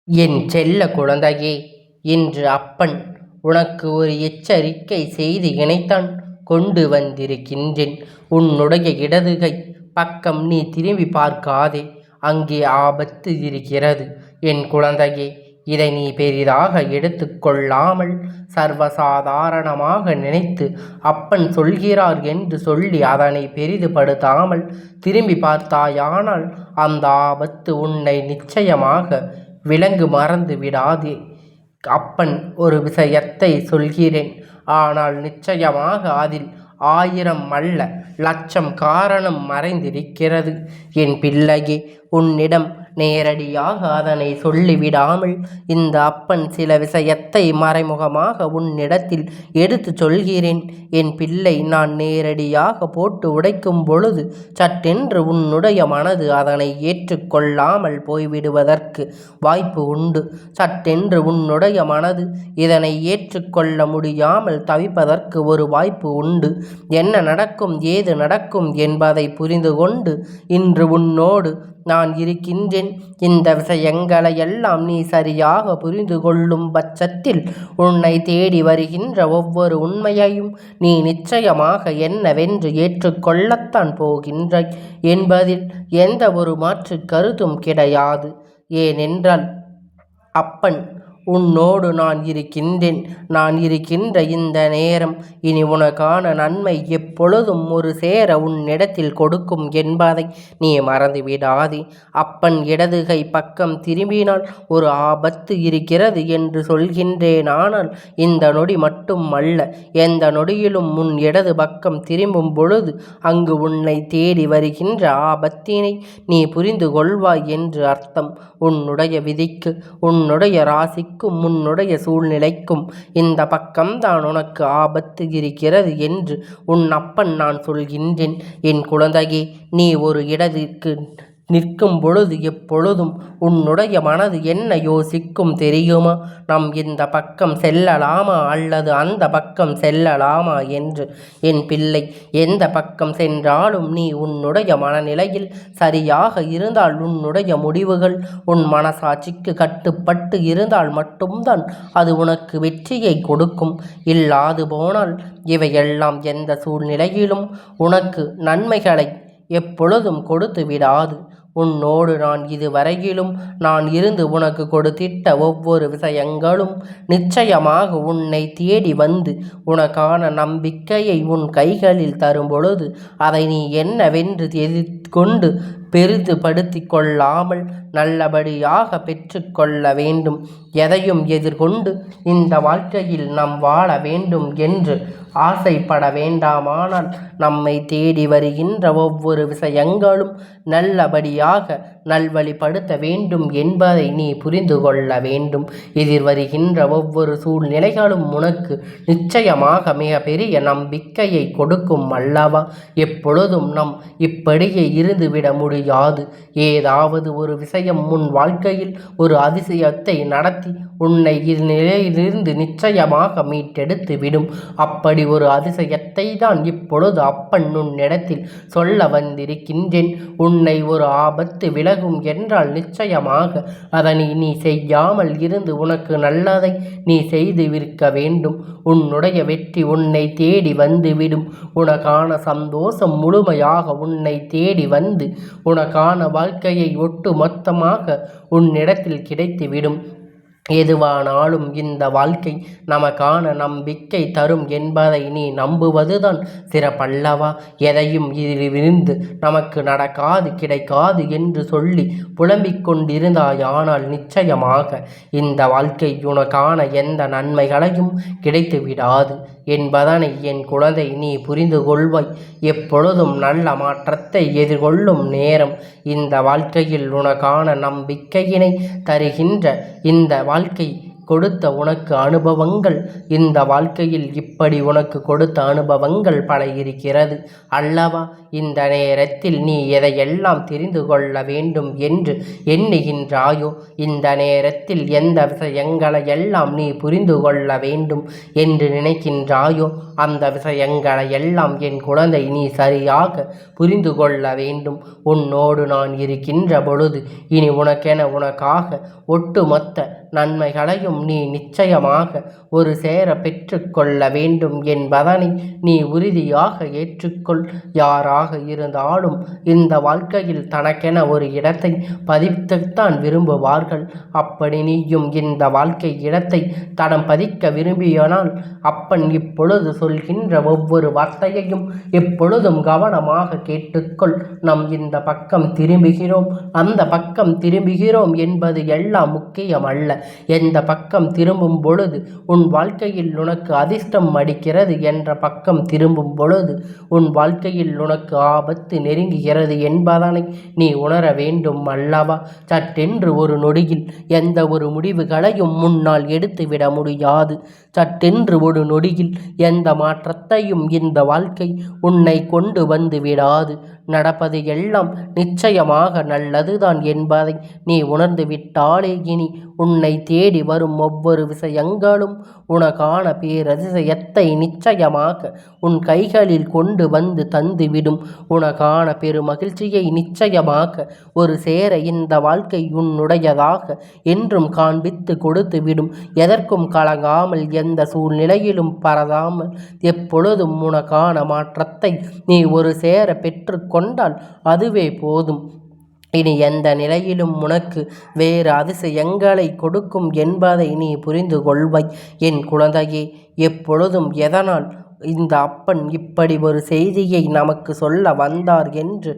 என் செல்ல குழந்தையே, இன்று அப்பன் உனக்கு ஒரு எச்சரிக்கை செய்தி இணைத்தான் கொண்டு வந்திருக்கின்றேன். உன்னுடைய இடதுகை பக்கம் நீ திரும்பி பார்க்காதே, அங்கே ஆபத்து இருக்கிறது. என் குழந்தையே, இதை நீ பெரிதாக எடுத்து கொள்ளாமல் சர்வசாதாரணமாக நினைத்து அப்பன் சொல்கிறார் என்று சொல்லி அதனை பெரிதுபடுத்தாமல் திரும்பி பார்த்தாயானால் அந்த ஆபத்து உன்னை நிச்சயமாக விலங்கு மறந்து விடாதே. அப்பன் ஒரு விஷயத்தை சொல்கிறேன், ஆனால் நிச்சயமாக அதில் 1000 அல்ல 1,00,000 காரணம் மறைந்திருக்கிறது. என் பிள்ளையே, உன்னிடம் நேரடியாக அதனை சொல்லிவிடாமல் இந்த அப்பன் சில விஷயத்தை மறைமுகமாக உன்னிடத்தில் எடுத்து சொல்கிறேன். என் பிள்ளை, நான் நேரடியாக போட்டு உடைக்கும் பொழுது சட்டென்று உன்னுடைய மனது அதனை ஏற்றுக்கொள்ளாமல் போய்விடுவதற்கு வாய்ப்பு உண்டு. சட்டென்று உன்னுடைய மனது இதனை ஏற்றுக்கொள்ள முடியாமல் தவிப்பதற்கு ஒரு வாய்ப்பு உண்டு. என்ன நடக்கும், ஏது நடக்கும் என்பதை புரிந்து கொண்டு இன்று உன்னோடு நான் இருக்கின்றேன். இந்த விஷயங்களை எல்லாம் நீ சரியாக புரிந்து கொள்ளும் பட்சத்தில் உன்னை தேடி வருகின்ற ஒவ்வொரு உண்மையையும் நீ நிச்சயமாக என்னவென்று ஏற்றுக்கொள்ளத்தான் போகின்றாய் என்பதில் எந்த ஒரு மாற்று கருத்தும் கிடையாது. ஏனென்றால் அப்பன் உன்னோடு நான் இருக்கின்றேன். நான் இருக்கின்ற இந்த நேரம் இனி உனக்கான நன்மை எப்பொழுதும் ஒரு சேர உன்னிடத்தில் கொடுக்கும் என்பதை நீ மறந்துவிடாதே. அப்பன் இடதுகை பக்கம் திரும்பினால் ஒரு ஆபத்து இருக்கிறது என்று சொல்கின்றேன். ஆனால் இந்த நொடி மட்டும் அல்ல, எந்த நொடியிலும் உன் இடது பக்கம் திரும்பும் பொழுது அங்கு உன்னை தேடி வருகின்ற ஆபத்தினை நீ புரிந்து கொள்வாய் என்று அர்த்தம். உன்னுடைய விதிக்கு, உன்னுடைய ராசிக்கு, உன்னுடைய சூழ்நிலைக்கும் இந்த பக்கம்தான் உனக்கு ஆபத்து இருக்கிறது என்று உன் அப்பன் நான் சொல்கின்றேன். என் குழந்தையே, நீ ஒரு இடத்திற்கு நிற்கும் பொழுது எப்பொழுதும் உன்னுடைய மனது என்ன யோசிக்கும் தெரியுமா? நாம் இந்த பக்கம் செல்லலாமா அல்லது அந்த பக்கம் செல்லலாமா என்று. என் பிள்ளை, எந்த பக்கம் சென்றாலும் நீ உன்னுடைய மனநிலையில் சரியாக இருந்தால், உன்னுடைய முடிவுகள் உன் மனசாட்சிக்கு கட்டுப்பட்டு இருந்தால் மட்டும்தான் அது உனக்கு வெற்றியை கொடுக்கும். இல்லாது போனால் இவையெல்லாம் எந்த சூழ்நிலையிலும் உனக்கு நன்மைகளை எப்பொழுதும் கொடுத்து விடாது. உன்னோடு நான் இதுவரையிலும் நான் இருந்து உனக்கு கொடுத்திட்ட ஒவ்வொரு விஷயங்களும் நிச்சயமாக உன்னை தேடி வந்து உனக்கான நம்பிக்கையை உன் கைகளில் தரும் பொழுது அதை நீ என்னவென்று எதிர்கொண்டு பெரிதுபடுத்தி கொள்ளாமல் நல்லபடியாக பெற்றுக்கொள்ள வேண்டும். எதையும் எதிர்கொண்டு இந்த வாழ்க்கையில் நாம் வாழ வேண்டும் என்று ஆசைப்பட வேண்டாமானால் நம்மை தேடி வருகின்ற ஒவ்வொரு விஷயங்களும் நல்லபடியாக நல்வழிப்படுத்த வேண்டும் என்பதை நீ புரிந்து கொள்ள வேண்டும். எதிர் வருகின்ற ஒவ்வொரு சூழ்நிலைகளும் உனக்கு நிச்சயமாக மிக பெரிய நம்பிக்கையை கொடுக்கும் அல்லவா? எப்பொழுதும் நம் இப்படியே இருந்துவிட முடியாது. ஏதாவது ஒரு விஷயம் உன் வாழ்க்கையில் ஒரு அதிசயத்தை நடத்தி உன்னை இந்நிலையிலிருந்து நிச்சயமாக மீட்டெடுத்து விடும். அப்படி ஒரு அதிசயத்தை தான் இப்பொழுது அப்பன் உன்னிடத்தில் சொல்ல வந்திருக்கின்றேன். உன்னை ஒரு ஆபத்து விலகும் என்றால் நிச்சயமாக அதனை நீ செய்யாமல் இருந்து உனக்கு நல்லதை நீ செய்து விற்க வேண்டும். உன்னுடைய வெற்றி உன்னை தேடி வந்துவிடும். உனக்கான சந்தோஷம் முழுமையாக உன்னை தேடி வந்து உனக்கான வாழ்க்கையை ஒட்டு மொத்தமாக உன்னிடத்தில் கிடைத்துவிடும். எதுவானாலும் இந்த வாழ்க்கை நமக்கான நம்பிக்கை தரும் என்பதை நீ நம்புவதுதான் சிறப்பல்லவா? எதையும் இதிலிருந்து நமக்கு நடக்காது, கிடைக்காது என்று சொல்லி புலம்பிக் கொண்டிருந்தாயானால் நிச்சயமாக இந்த வாழ்க்கை உனக்கான எந்த நன்மைகளையும் கிடைத்து விடாது என்பதனை என் குழந்தை நீ புரிந்து கொள்வாய். எப்பொழுதும் நல்ல மாற்றத்தை எதிர்கொள்ளும் நேரம் இந்த வாழ்க்கையில் உனக்கான நம்பிக்கையினை தருகின்ற இந்த வாழ்க்கை கொடுத்த உனக்கு அனுபவங்கள், இந்த வாழ்க்கையில் இப்படி உனக்கு கொடுத்த அனுபவங்கள் பல இருக்கிறது அல்லவா? இந்த நேரத்தில் நீ எதையெல்லாம் தெரிந்து கொள்ள வேண்டும் என்று எண்ணுகின்றாயோ, இந்த நேரத்தில் எந்த விஷயங்களை எல்லாம் நீ புரிந்து கொள்ள வேண்டும் என்று நினைக்கின்றாயோ, அந்த விஷயங்களை எல்லாம் என் குழந்தை நீ சரியாக புரிந்து கொள்ள வேண்டும். உன்னோடு நான் இருக்கின்ற பொழுது இனி உனக்காக ஒட்டுமொத்த நன்மைகளையும் நீ நிச்சயமாக ஒரு சேர பெற்று கொள்ள வேண்டும் என்பதனை நீ உறுதியாக ஏற்றுக்கொள். யாராக இருந்தாலும் இந்த வாழ்க்கையில் தனக்கென ஒரு இடத்தை பதித்துத்தான் விரும்புவார்கள். அப்படி நீயும் இந்த வாழ்க்கை இடத்தை தடம் பதிக்க விரும்பியனால் அப்பன் இப்பொழுது சொல்கின்ற ஒவ்வொரு வார்த்தையையும் எப்பொழுதும் கவனமாக கேட்டுக்கொள். நாம் இந்த பக்கம் திரும்புகிறோம், அந்த பக்கம் திரும்புகிறோம் என்பது எல்லாம் முக்கியம் அல்ல. எந்த பக்கம் திரும்பும் பொழுது உன் வாழ்க்கையில் உனக்கு அதிர்ஷ்டம் அடிக்கிறது என்ற பக்கம் திரும்பும் பொழுது உன் வாழ்க்கையில் உனக்கு ஆபத்து நெருங்குகிறது என்பதனை நீ உணர வேண்டும் அல்லவா? சட்டென்று ஒரு நொடியில் எந்த ஒரு முடிவுகளையும் முன்னால் எடுத்துவிட முடியாது. சட்டென்று ஒரு நொடியில் எந்த மாற்றத்தையும் இந்த வாழ்க்கை உன்னை கொண்டு வந்து விடாது. நடப்பது எல்லாம் நிச்சயமாக நல்லதுதான் என்பதை நீ உணர்ந்து விட்டாலே இனி உன்னை தேடி வரும் ஒவ்வொரு விஷயங்களும் உனக்கான பேரதிசயத்தை நிச்சயமாக உன் கைகளில் கொண்டு வந்து தந்துவிடும். உனக்கான பெருமகிழ்ச்சியை நிச்சயமாக ஒரு சேர இந்த வாழ்க்கை உன்னுடையதாக என்றும் காண்பித்து கொடுத்துவிடும். எதற்கும் கலங்காமல், எந்த சூழ்நிலையிலும் பரதாமல், எப்பொழுதும் உனக்கான மாற்றத்தை நீ ஒரு சேர பெற்று கொண்டால் அதுவே போதும். இனி எந்த நிலையிலும் உனக்கு வேறு அதிசயங்களை கொடுக்கும் என்பதை நீ புரிந்து கொள்வாய். என் குழந்தையே, எப்பொழுதும் எதனால் இந்த அப்பன் இப்படி ஒரு செய்தியை நமக்கு சொல்ல வந்தார் என்று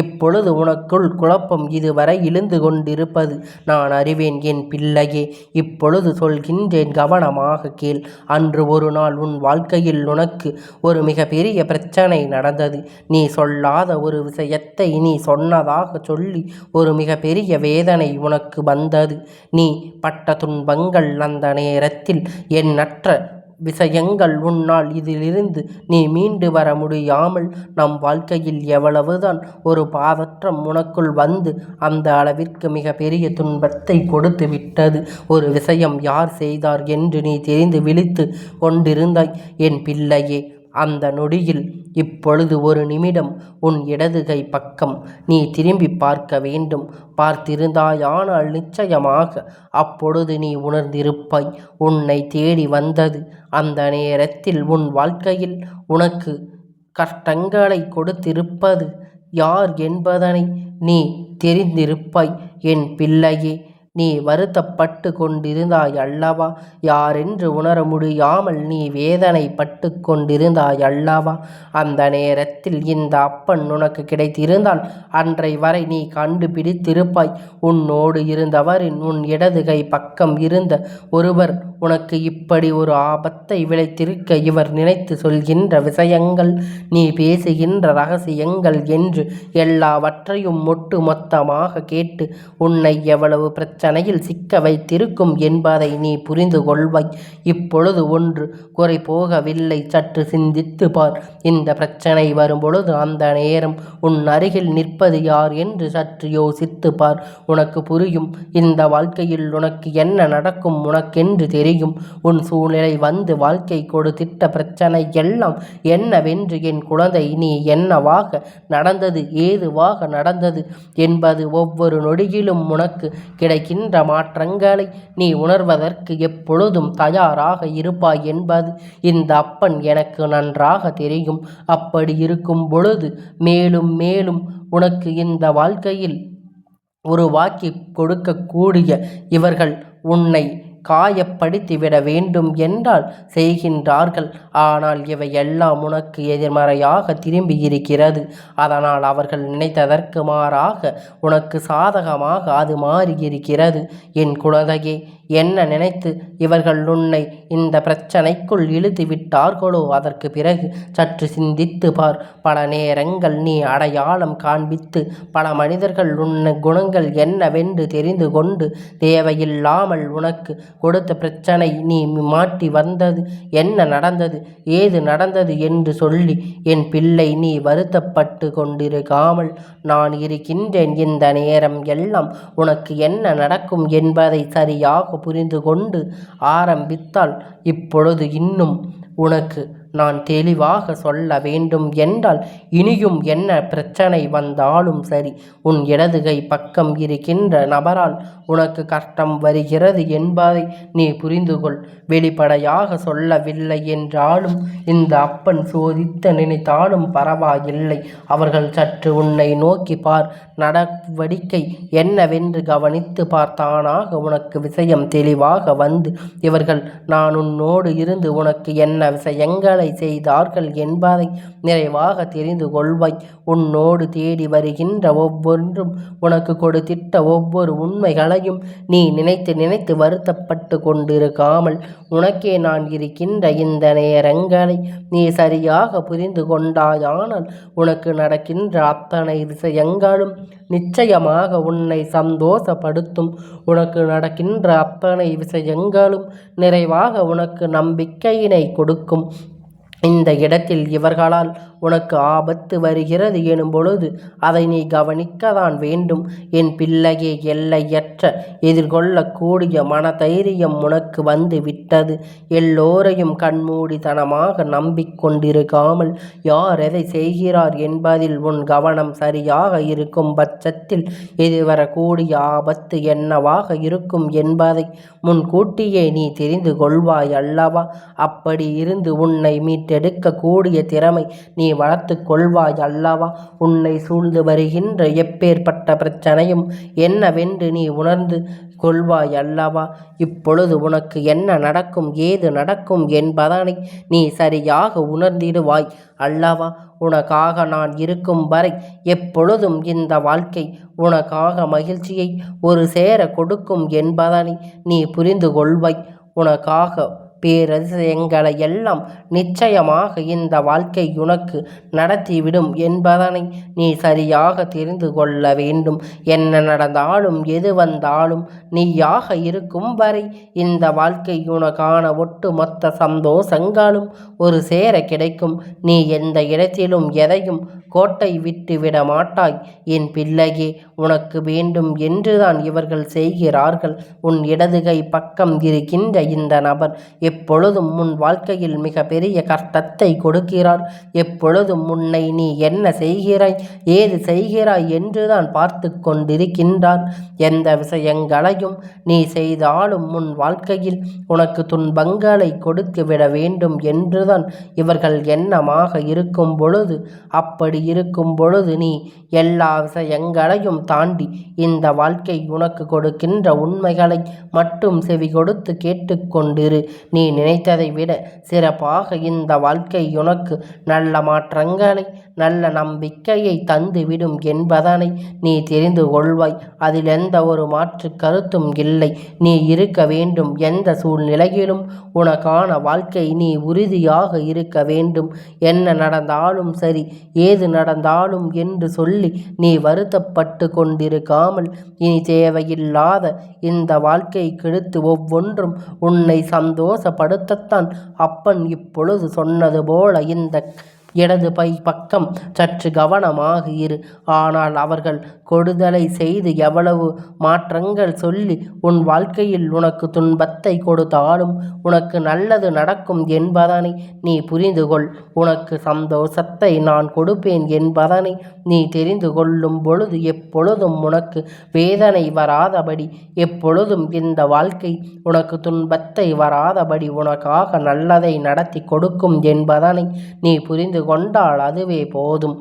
இப்பொழுது உனக்குள் குழப்பம் இதுவரை இழுந்து கொண்டிருப்பது நான் அறிவேன் என் பிள்ளையே. இப்பொழுது சொல்கின்றேன், கவனமாக கேள். அன்று ஒரு நாள் உன் வாழ்க்கையில் உனக்கு ஒரு மிகப்பெரிய பிரச்சனை நடந்தது. நீ சொல்லாத ஒரு விஷயத்தை நீ சொன்னதாக சொல்லி ஒரு மிகப்பெரிய வேதனை உனக்கு வந்தது. நீ பட்ட துன்பங்கள், அந்த நேரத்தில் எண்ணற்ற விஷயங்கள், உன்னால் இதிலிருந்து நீ மீண்டு வர முடியாமல் நம் வாழ்க்கையில் எவ்வளவுதான் ஒரு பாதற்றம் உனக்குள் வந்து அந்த அளவிற்கு மிக பெரிய துன்பத்தை கொடுத்து விட்டது. ஒரு விஷயம் யார் செய்தார் என்று நீ தெரிந்து விழித்து கொண்டிருந்தாய் என் பிள்ளையே. அந்த நொடியில் இப்பொழுது ஒரு நிமிடம் உன் இடது கை பக்கம் நீ திரும்பி பார்க்க வேண்டும். பார்த்திருந்தாயானால் நிச்சயமாக அப்பொழுது நீ உணர்ந்திருப்பாய், உன்னை தேடி வந்தது அந்த நேரத்தில் உன் வாழ்க்கையில் உனக்கு கஷ்டங்களை கொடுத்திருப்பது யார் என்பதனை நீ தெரிந்திருப்பாய் என் பிள்ளையே. நீ வருத்தப்பட்டு கொண்டிருந்தாய் அல்லவா? யாரென்று உணர முடியாமல் நீ வேதனைப்பட்டு கொண்டிருந்தாய் அல்லவா? அந்த நேரத்தில் இந்த அப்பன் உனக்கு கிடைத்திருந்தால் அன்றை வரை நீ கண்டுபிடித்திருப்பாய். உன்னோடு இருந்தவரின் உன் இடது கை பக்கம் இருந்த ஒருவர் உனக்கு இப்படி ஒரு ஆபத்தை விளைத்திருக்க இவர் நினைத்து சொல்கின்ற விஷயங்கள், நீ பேசுகின்ற ரகசியங்கள் என்று எல்லாவற்றையும் ஒட்டு மொத்தமாக கேட்டு உன்னை எவ்வளவு பிரச்சனையில் சிக்க வைத்திருக்கும் என்பதை நீ புரிந்து கொள்வாய். இப்பொழுது ஒன்று குறை போகவில்லை. சற்று சிந்தித்து பார். இந்த பிரச்சனை வரும்பொழுது அந்த நேரம் உன் அருகில் நிற்பது யார் என்று சற்று யோசித்து பார். உனக்கு புரியும். இந்த வாழ்க்கையில் உனக்கு என்ன நடக்கும் உனக்கென்று தெரியும். உன் சூழ்நிலை வந்து வாழ்க்கை கொடுத்திட்ட பிரச்சனை எல்லாம் என்னவென்று என் குழந்தை நீ என்னவாக நடந்தது, ஏதுவாக நடந்தது என்பது ஒவ்வொரு நொடியிலும் உனக்கு கிடைக்கின்ற மாற்றங்களை நீ உணர்வதற்கு எப்பொழுதும் தயாராக இருப்பாய் என்பது இந்த அப்பன் எனக்கு நன்றாக தெரியும். அப்படி இருக்கும் பொழுது மேலும் மேலும் உனக்கு இந்த வாழ்க்கையில் ஒரு வாக்கி கொடுக்கக்கூடிய இவர்கள் உன்னை காயப்படுத்திவிட வேண்டும் என்றால் செய்கின்றார்கள். ஆனால் இவை எல்லாம் உனக்கு எதிர்மறையாக திரும்பி இருக்கிறது. அதனால் அவர்கள் நினைத்ததற்கு மாறாக உனக்கு சாதகமாக அது மாறியிருக்கிறது. என் குழந்தையே, என்ன நினைத்து இவர்கள் உன்னை இந்த பிரச்சனைக்குள் இழுத்து விட்டார்களோ அதற்கு பிறகு சற்று சிந்தித்து பார். பல நேரங்கள் நீ அடையாளம் காண்பித்து பல மனிதர்கள் உன்னை குணங்கள் என்னவென்று தெரிந்து கொண்டு தேவையில்லாமல் உனக்கு கொடுத்த பிரச்சனை நீ மாட்டி வந்தது. என்ன நடந்தது, ஏது நடந்தது என்று சொல்லி என் பிள்ளை நீ வருத்தப்பட்டு கொண்டிருக்காமல் நான் இருக்கின்றேன். இந்த நேரம் எல்லாம் உனக்கு என்ன நடக்கும் என்பதை சரியாக புரிந்து கொண்டு ஆரம்பித்தால் இப்பொழுது இன்னும் உனக்கு நான் தெளிவாக சொல்ல வேண்டும் என்றால் இனியும் என்ன பிரச்சனை வந்தாலும் சரி உன் இடதுகை பக்கம் இருக்கின்ற நபரால் உனக்கு கஷ்டம் வருகிறது என்பதை நீ புரிந்து கொள். வெளிப்படையாக சொல்லவில்லை என்றாலும் இந்த அப்பன் சோதித்த நினைத்தாலும் பரவாயில்லை. அவர்கள் சற்று உன்னை நோக்கி பார், நடவடிக்கை என்னவென்று கவனித்து பார்த்தானாக உனக்கு விஷயம் தெளிவாக வந்து இவர்கள் நான் உன்னோடு இருந்து உனக்கு என்ன விஷயங்களை செய்தார்கள் என்பதை நிறைவாக தெரிந்து கொள்வாய். உன்னோடு தேடி வருகின்ற ஒவ்வொன்றும் உனக்கு கொடுத்திட்ட ஒவ்வொரு உண்மைகளையும் நீ நினைத்து நினைத்து வருத்தப்பட்டு கொண்டிருக்காமல் உனக்கே நான் இருக்கின்ற இந்த நேரங்களை நீ சரியாக புரிந்து கொண்டாயானால் உனக்கு நடக்கின்ற அத்தனை விஷயங்களும் நிச்சயமாக உன்னை சந்தோஷப்படுத்தும். உனக்கு நடக்கின்ற அத்தனை விஷயங்களும் நிறைவாக உனக்கு நம்பிக்கையினை கொடுக்கும். இந்த இடத்தில் இவர்களால் உனக்கு ஆபத்து வருகிறது எனும் பொழுது அதை நீ கவனிக்கத்தான் வேண்டும். என் பிள்ளையே, எல்லையற்ற எதிர்கொள்ளக்கூடிய மனதைரியம் உனக்கு வந்து விட்டது. எல்லோரையும் கண்மூடித்தனமாக நம்பிக்கொண்டிருக்காமல் யார் எதை செய்கிறார் என்பதில் உன் கவனம் சரியாக இருக்கும் பட்சத்தில் எதிர்வரக்கூடிய ஆபத்து என்னவாக இருக்கும் என்பதை முன்கூட்டியே நீ தெரிந்து கொள்வாய் அல்லவா? அப்படி இருந்து உன்னை மீட்டெடுக்கக்கூடிய திறமை நீ வளர்த்து கொள்வாய் அல்லவா? உன்னை சூழ்ந்து வருகின்ற எப்பேற்பட்ட பிரச்சனையும் என்னவென்று நீ உணர்ந்து கொள்வாய் அல்லவா? இப்பொழுது உனக்கு என்ன நடக்கும், ஏது நடக்கும் என்பதனை நீ சரியாக உணர்ந்திடுவாய் அல்லவா? உனக்காக நான் இருக்கும் வரை எப்பொழுதும் இந்த வாழ்க்கை உனக்காக மகிழ்ச்சியை ஒரு சேர கொடுக்கும் என்பதனை நீ புரிந்து கொள்வாய். உனக்காக பேரதிசயங்களை எல்லாம் நிச்சயமாக இந்த வாழ்க்கை உனக்கு நடத்திவிடும் என்பதனை நீ சரியாக தெரிந்து கொள்ள வேண்டும். என்ன நடந்தாலும் எது வந்தாலும் நீயாக இருக்கும் வரை இந்த வாழ்க்கை உனக்கான ஒட்டு மொத்த சந்தோஷங்களும் ஒரு சேர கிடைக்கும். நீ எந்த இடத்திலும் எதையும் கோட்டை விட்டு விட மாட்டாய் என் பிள்ளையே. உனக்கு வேண்டும் என்றுதான் இவர்கள் செய்கிறார்கள். உன் இடதுகை பக்கம் இருக்கின்ற இந்த நபர் எப்பொழுதும் உன் வாழ்க்கையில் மிக பெரிய கஷ்டத்தை கொடுக்கிறார். எப்பொழுதும் உன்னை நீ என்ன செய்கிறாய், ஏது செய்கிறாய் என்றுதான் பார்த்து கொண்டிருக்கின்றார். எந்த விஷயங்களையும் நீ செய்தாலும் உன் வாழ்க்கையில் உனக்கு துன்பங்களை கொடுத்து விட வேண்டும் என்றுதான் இவர்கள் எண்ணமாக இருக்கும் பொழுது, அப்படி இருக்கும் பொழுது நீ எல்லா விஷயங்களையும் தாண்டி இந்த வாழ்க்கை உனக்கு கொடுக்கின்ற உண்மைகளை மட்டும் செவி கொடுத்து கேட்டுக்கொண்டிரு. நீ நினைத்ததை விட சிறப்பாக இந்த வாழ்க்கை உனக்கு நல்ல மாற்றங்களை, நல்ல நம்பிக்கையை தந்துவிடும் என்பதனை நீ தெரிந்து கொள்வாய். அதில் எந்த ஒரு மாற்று கருத்தும் இல்லை. நீ இருக்க வேண்டும் எந்த சூழ்நிலையிலும் உனக்கான வாழ்க்கை நீ உறுதியாக இருக்க வேண்டும். என்ன நடந்தாலும் சரி, ஏது நடந்தாலும் என்று சொல்லி நீ வருத்தப்பட்டு கொண்டிருக்காமல் இனி தேவையில்லாத இந்த வாழ்க்கை கெடுத்து ஒவ்வொன்றும் உன்னை சந்தோஷப்படுத்தத்தான் அப்பன் இப்பொழுது சொன்னது போல இந்த இடது பக்கம் சற்று கவனமாக இரு. ஆனால் அவர்கள் கொடுதலை செய்து எவ்வளவு மாற்றங்கள் சொல்லி உன் வாழ்க்கையில் உனக்கு துன்பத்தை கொடுத்தாலும் உனக்கு நல்லது நடக்கும் என்பதனை நீ புரிந்து கொள். உனக்கு சந்தோஷத்தை நான் கொடுப்பேன் என்பதனை நீ தெரிந்து கொள்ளும் பொழுது எப்பொழுதும் உனக்கு வேதனை வராதபடி, எப்பொழுதும் இந்த வாழ்க்கை உனக்கு துன்பத்தை வராதபடி உனக்காக நல்லதை நடத்தி கொடுக்கும் என்பதனை நீ புரிந்து கொண்டால் அதுவே போதும்.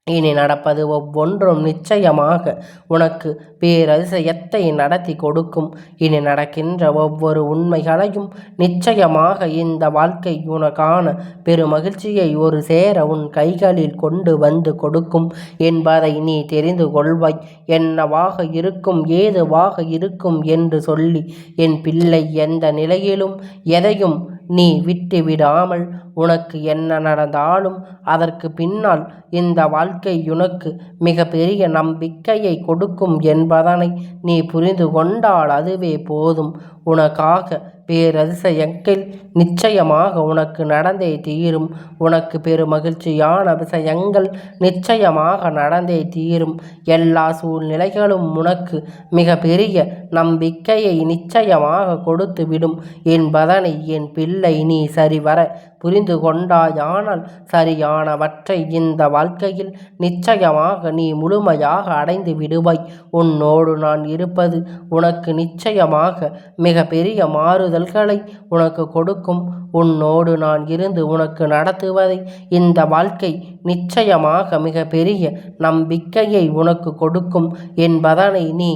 இனி நடப்பது ஒவ்வொன்றும் நிச்சயமாக உனக்கு பேரதிசயத்தை நடத்தி கொடுக்கும். இனி நடக்கின்ற ஒவ்வொரு உண்மைகளையும் நிச்சயமாக இந்த வாழ்க்கை உனக்கான பெருமகிழ்ச்சியை ஒரு சேர உன் கைகளில் கொண்டு வந்து கொடுக்கும் என்பதை நீ தெரிந்து கொள்வாய். என்னவாக இருக்கும், ஏதுவாக இருக்கும் என்று சொல்லி என் பிள்ளை எந்த நிலையிலும் எதையும் நீ விட்டுவிடாமல் உனக்கு என்ன நடந்தாலும் அதற்கு பின்னால் இந்த வாழ்க்கை உனக்கு மிக பெரிய நம்பிக்கையை கொடுக்கும் என்பதனை நீ புரிந்து கொண்டால் அதுவே போதும். உனக்காக பேரதிசயங்கள் நிச்சயமாக உனக்கு நடந்தே தீரும். உனக்கு பெருமகிழ்ச்சியான விஷயங்கள் நிச்சயமாக நடந்தே தீரும். எல்லா சூழ்நிலைகளும் உனக்கு மிக பெரிய நம்பிக்கையை நிச்சயமாக கொடுத்துவிடும் என்பதனை என் பிள்ளை நீ சரிவர புரிந்து கொண்டாயானால் சரியானவற்றை இந்த வாழ்க்கையில் நிச்சயமாக நீ முழுமையாக அடைந்து விடுவாய். உன்னோடு நான் இருப்பது உனக்கு நிச்சயமாக மிக பெரிய மாறுதல்களை உனக்கு கொடுக்கும். உன்னோடு நான் இருந்து உனக்கு நடத்துவதை இந்த வாழ்க்கை நிச்சயமாக மிக பெரிய நம்பிக்கையை உனக்கு கொடுக்கும் என்பதனை நீ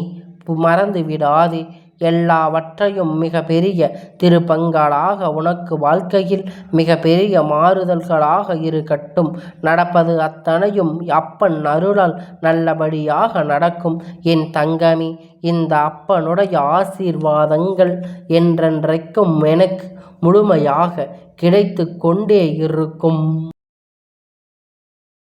மறந்து விடாதே. எல்லாவற்றையும் மிக பெரிய திருப்பங்களாக உனக்கு வாழ்க்கையில் மிக பெரிய மாறுதல்களாக இருக்கட்டும். நடப்பது அத்தனையும் அப்பன் அருளால் நல்லபடியாக நடக்கும். என் தங்கமே, இந்த அப்பனுடைய ஆசீர்வாதங்கள் என்றென்றைக்கும் எனக்கு முழுமையாக கிடைத்து கொண்டே இருக்கும்.